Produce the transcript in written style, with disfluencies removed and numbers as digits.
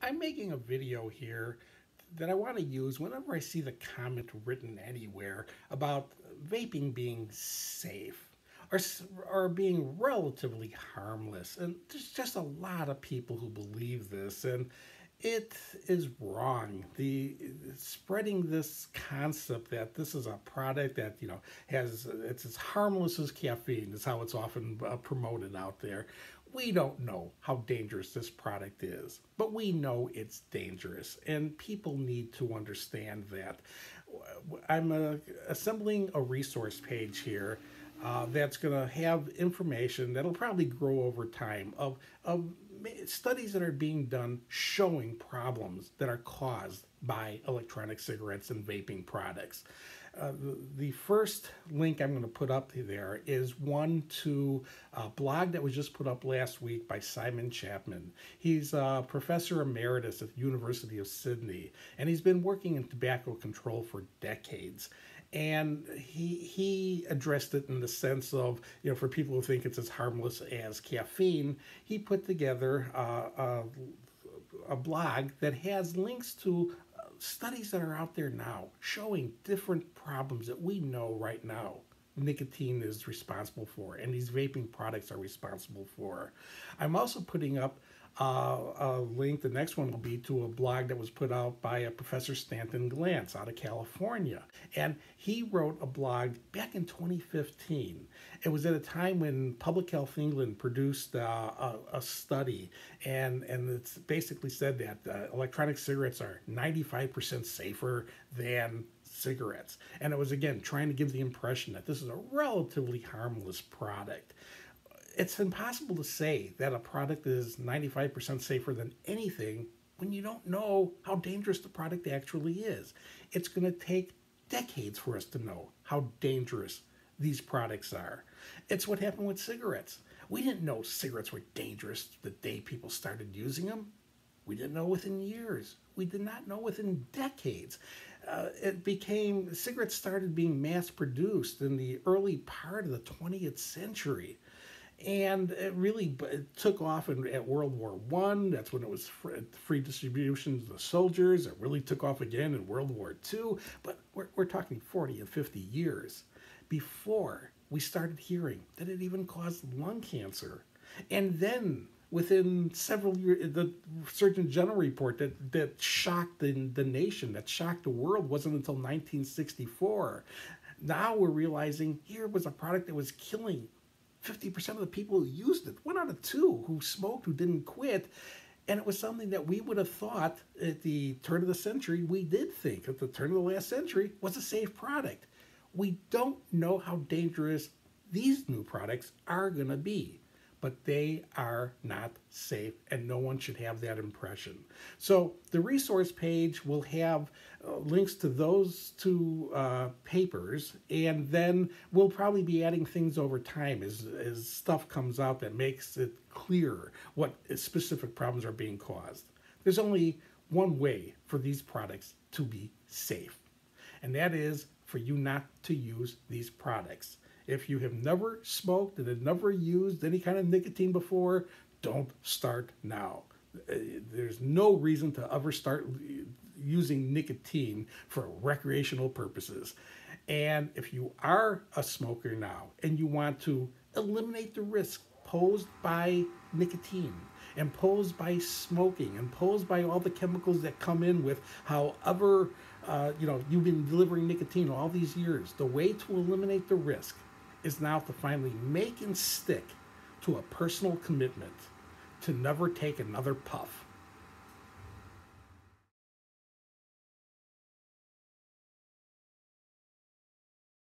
I'm making a video here that I want to use whenever I see the comment written anywhere about vaping being safe or being relatively harmless. And there's just a lot of people who believe this, and it is wrong. The spreading this concept that this is a product that has it's as harmless as caffeine is how it's often promoted out there. We don't know how dangerous this product is, but we know it's dangerous, and people need to understand that. I'm assembling a resource page here that's going to have information that'll probably grow over time of studies that are being done showing problems that are caused by electronic cigarettes and vaping products. The first link I'm going to put up there is one to a blog that was just put up last week by Simon Chapman. He's a professor emeritus at the University of Sydney, and he's been working in tobacco control for decades. And he addressed it in the sense of, for people who think it's as harmless as caffeine, he put together a blog that has links to studies that are out there now showing different problems that we know right now nicotine is responsible for and these vaping products are responsible for. I'm also putting up a link. The next one will be to a blog that was put out by a Professor Stanton Glantz out of California. And he wrote a blog back in 2015. It was at a time when Public Health England produced a study, and it's basically said that electronic cigarettes are 95% safer than cigarettes. And it was, again, trying to give the impression that this is a relatively harmless product. It's impossible to say that a product is 95% safer than anything when you don't know how dangerous the product actually is. It's going to take decades for us to know how dangerous these products are. It's what happened with cigarettes. We didn't know cigarettes were dangerous the day people started using them. We didn't know within years. We did not know within decades. Cigarettes started being mass produced in the early part of the 20th century. And it took off at World War I. That's when it was free distribution to the soldiers. It really took off again in World War II. But we're talking 40 and 50 years before we started hearing that it even caused lung cancer. And then within several years, the Surgeon General report that shocked the nation, that shocked the world, wasn't until 1964. Now we're realizing here was a product that was killing 50% of the people who used it, 1 out of 2 who smoked, who didn't quit. And it was something that we would have thought at the turn of the century, we did think at the turn of the last century was a safe product. We don't know how dangerous these new products are going to be, but they are not safe, and no one should have that impression. So the resource page will have links to those two papers, and then we'll probably be adding things over time as stuff comes out that makes it clear what specific problems are being caused. There's only one way for these products to be safe, and that is for you not to use these products. If you have never smoked and have never used any kind of nicotine before, don't start now. There's no reason to ever start using nicotine for recreational purposes. And if you are a smoker now and you want to eliminate the risk posed by nicotine and posed by smoking and posed by all the chemicals that come in with however you've been delivering nicotine all these years, the way to eliminate the risk is now to finally make and stick to a personal commitment to never take another puff.